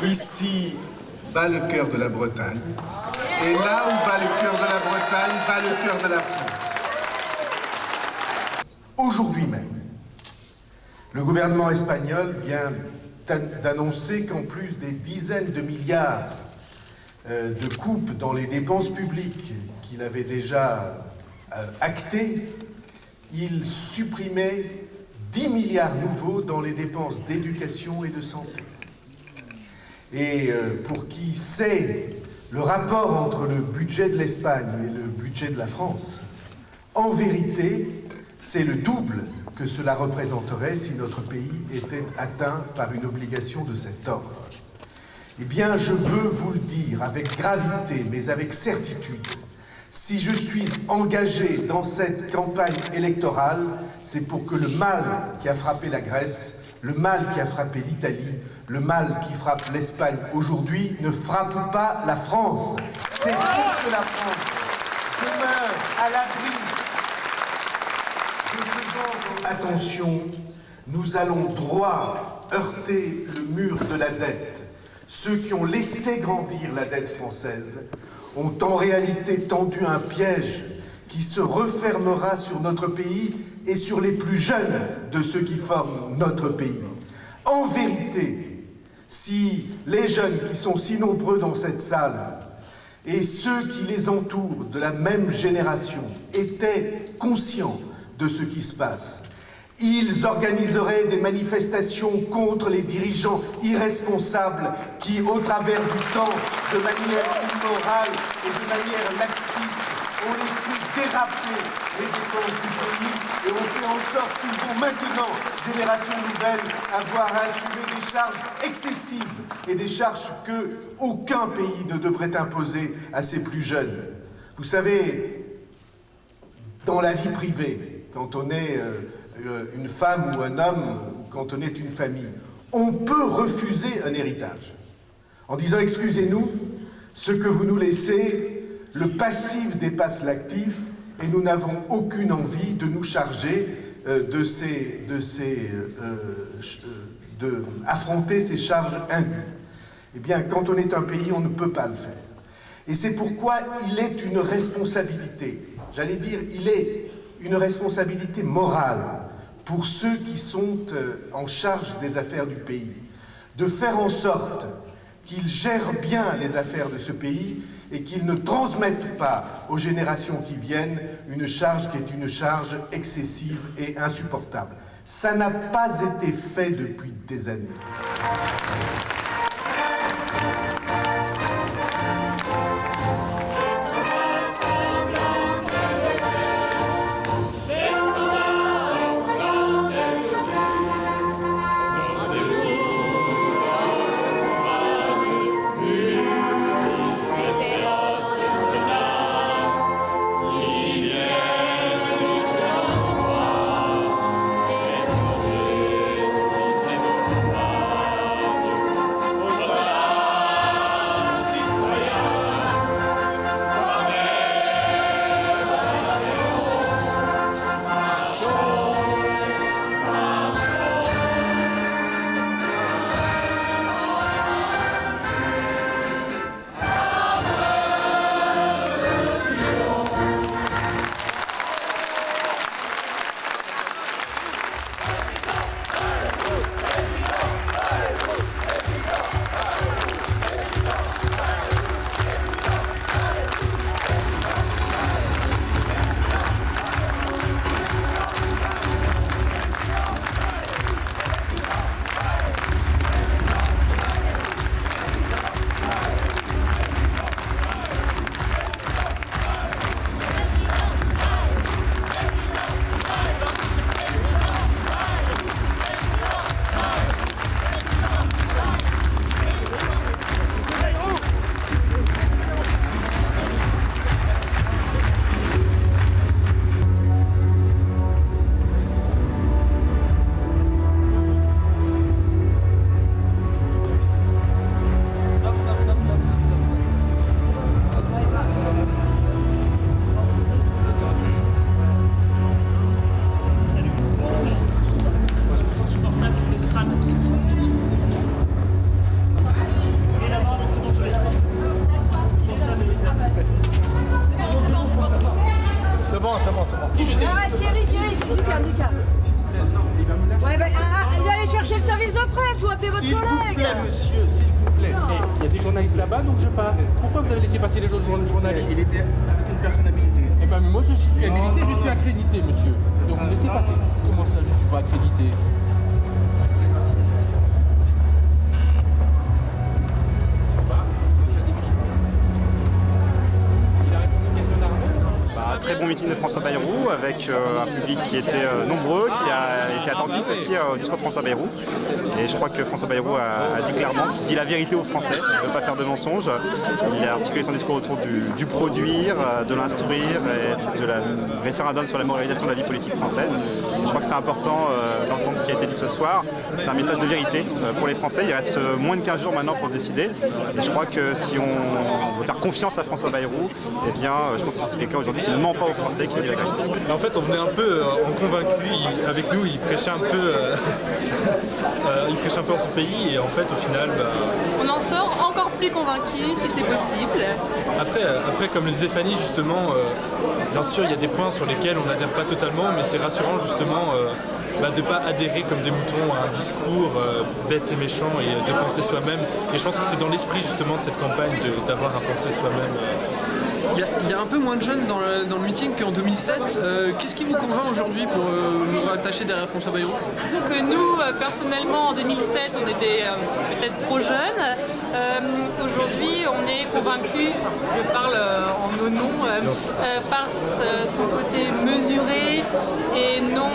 Ici bat le cœur de la Bretagne, et là où bat le cœur de la Bretagne, bat le cœur de la France. Aujourd'hui même, le gouvernement espagnol vient d'annoncer qu'en plus des dizaines de milliards de coupes dans les dépenses publiques qu'il avait déjà actées, il supprimait 10 milliards nouveaux dans les dépenses d'éducation et de santé. Et pour qui sait le rapport entre le budget de l'Espagne et le budget de la France, en vérité, c'est le double que cela représenterait si notre pays était atteint par une obligation de cet ordre. Eh bien, je veux vous le dire avec gravité, mais avec certitude. Si je suis engagé dans cette campagne électorale, c'est pour que le mal qui a frappé la Grèce, le mal qui a frappé l'Italie, le mal qui frappe l'Espagne aujourd'hui ne frappe pas la France. C'est pour que la France demeure à l'abri de ce genre. Attention, nous allons droit heurter le mur de la dette. Ceux qui ont laissé grandir la dette française ont en réalité tendu un piège qui se refermera sur notre pays et sur les plus jeunes de ceux qui forment notre pays. En vérité, si les jeunes qui sont si nombreux dans cette salle et ceux qui les entourent de la même génération étaient conscients de ce qui se passe, ils organiseraient des manifestations contre les dirigeants irresponsables qui, au travers du temps, de manière immorale et de manière laxiste, ont laissé déraper les dépenses du pays et ont fait en sorte qu'ils vont maintenant, génération nouvelle, avoir à assumer des charges excessives et des charges que aucun pays ne devrait imposer à ses plus jeunes. Vous savez, dans la vie privée, quand on est une femme ou un homme, quand on est une famille, on peut refuser un héritage en disant « Excusez-nous, ce que vous nous laissez, le passif dépasse l'actif et nous n'avons aucune envie de nous charger affronter ces charges indues. » Eh bien, quand on est un pays, on ne peut pas le faire. Et c'est pourquoi il est une responsabilité, j'allais dire, il est une responsabilité morale pour ceux qui sont en charge des affaires du pays, de faire en sorte qu'ils gèrent bien les affaires de ce pays et qu'ils ne transmettent pas aux générations qui viennent une charge qui est une charge excessive et insupportable. Ça n'a pas été fait depuis des années. plaît. Il y a des journalistes là-bas, donc je passe. Pourquoi vous avez laissé passer les journalistes? Il était avec une personne habilitée. Eh ben moi je suis habilité, je suis accrédité, monsieur. Donc vous me laissez passer. Comment ça, je suis pas accrédité? Très bon meeting de François Bayrou avec un public qui était nombreux, qui a été attentif aussi au discours de François Bayrou. Et je crois que François Bayrou a dit clairement qu'il dit la vérité aux Français, il ne veut pas faire de mensonges. Il a articulé son discours autour du produire, de l'instruire et de la référendum sur la moralisation de la vie politique française. Je crois que c'est important d'entendre ce qui a été dit ce soir. C'est un message de vérité pour les Français. Il reste moins de 15 jours maintenant pour se décider. Et je crois que si on veut faire confiance à François Bayrou, eh bien, je pense que c'est quelqu'un aujourd'hui qui ne ment pas aux Français, qui dit la vérité. En fait, on venait un peu en convaincu. Avec nous, il prêchait un peu, en son pays, et en fait, au final, on en sort encore plus convaincu, si c'est possible. Après, comme le disait Fanny, justement, bien sûr, il y a des points sur lesquels on n'adhère pas totalement, mais c'est rassurant justement de ne pas adhérer comme des moutons à un discours bête et méchant et de penser soi-même. Et je pense que c'est dans l'esprit justement de cette campagne d'avoir à penser soi-même. Il y a un peu moins de jeunes dans le meeting qu'en 2007. Qu'est-ce qui vous convainc aujourd'hui pour vous rattacher derrière François Bayrou? Disons que nous, personnellement, en 2007, on était peut-être trop jeunes. Aujourd'hui, on est convaincus, je parle en nos noms, par son côté mesuré et non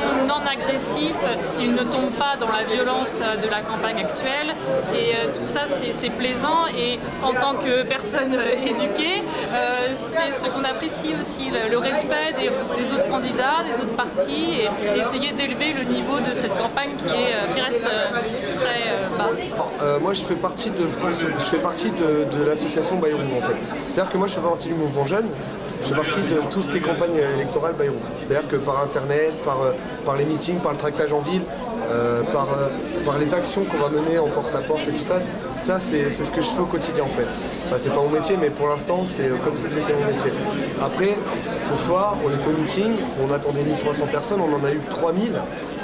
agressif. Il ne tombe pas dans la violence de la campagne actuelle. Et tout ça, c'est plaisant. Et en tant que personne éduquée, c'est ce qu'on apprécie aussi, le respect des autres candidats, des autres partis, et essayer d'élever le niveau de cette campagne qui reste très bas. Moi, je fais partie de l'association Bayrou, en fait. C'est-à-dire que moi, je fais pas partie du mouvement jeune. Je fais partie de tout ce qui est campagne électorale Bayrou. C'est-à-dire que par Internet, par les meetings, par le tractage en ville, par les actions qu'on va mener en porte-à-porte et tout ça, c'est ce que je fais au quotidien en fait. Enfin, c'est pas mon métier, mais pour l'instant, c'est comme si c'était mon métier. Après, ce soir, on était au meeting, on attendait 1300 personnes, on en a eu 3000.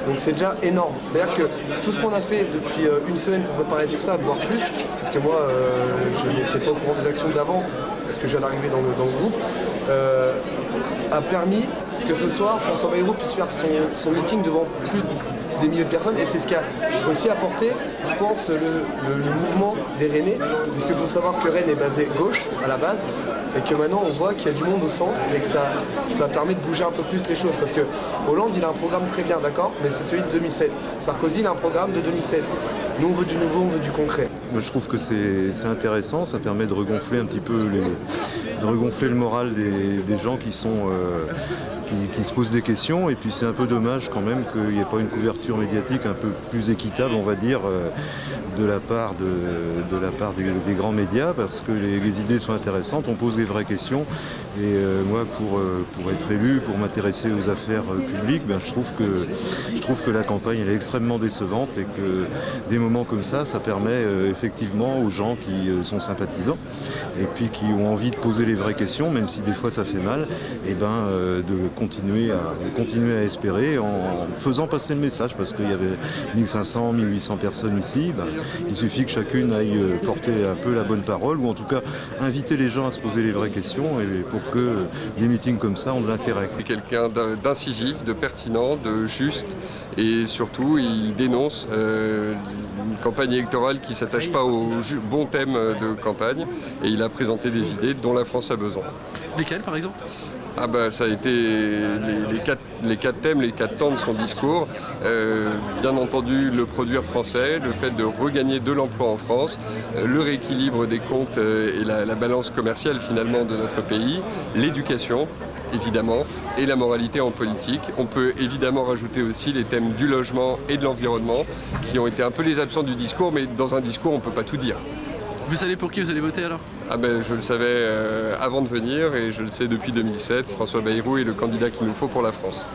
Donc c'est déjà énorme. C'est-à-dire que tout ce qu'on a fait depuis une semaine pour préparer tout ça, voire plus, parce que moi, je n'étais pas au courant des actions d'avant, parce que je viens d'arriver dans le groupe, a permis que ce soir, François Bayrou puisse faire son meeting devant plus des milliers de personnes, et c'est ce qui a aussi apporté, je pense, le mouvement des Rennais, puisqu'il faut savoir que Rennes est basé gauche à la base, et que maintenant on voit qu'il y a du monde au centre, et que ça permet de bouger un peu plus les choses, parce que Hollande il a un programme très bien, d'accord, mais c'est celui de 2007. Sarkozy il a un programme de 2007. Nous on veut du nouveau, on veut du concret. Moi, je trouve que c'est intéressant, ça permet de regonfler un petit peu le moral des gens qui sont qui se posent des questions, et puis c'est un peu dommage quand même qu'il n'y ait pas une couverture médiatique un peu plus équitable, on va dire, de la part des grands médias, parce que les idées sont intéressantes, on pose les vraies questions, et moi pour être élu, pour m'intéresser aux affaires publiques, je trouve que la campagne elle est extrêmement décevante, et que des moments comme ça permet effectivement aux gens qui sont sympathisants et puis qui ont envie de poser les vraies questions, même si des fois ça fait mal, et de continuer à espérer en faisant passer le message, parce qu'il y avait 1500, 1800 personnes ici, il suffit que chacune aille porter un peu la bonne parole, ou en tout cas inviter les gens à se poser les vraies questions, et pour que des meetings comme ça ont de l'intérêt. Quelqu'un d'incisif, de pertinent, de juste, et surtout il dénonce une campagne électorale qui ne s'attache pas aux bons thèmes de campagne, et il a présenté des idées dont la France a besoin. Lesquelles par exemple ? Ça a été les quatre thèmes, les 4 temps de son discours. Bien entendu, le produire français, le fait de regagner de l'emploi en France, le rééquilibre des comptes et la balance commerciale finalement de notre pays, l'éducation, évidemment, et la moralité en politique. On peut évidemment rajouter aussi les thèmes du logement et de l'environnement, qui ont été un peu les absents du discours, mais dans un discours, on ne peut pas tout dire. Vous savez pour qui vous allez voter alors ? Je le savais avant de venir, et je le sais depuis 2007. François Bayrou est le candidat qu'il nous faut pour la France.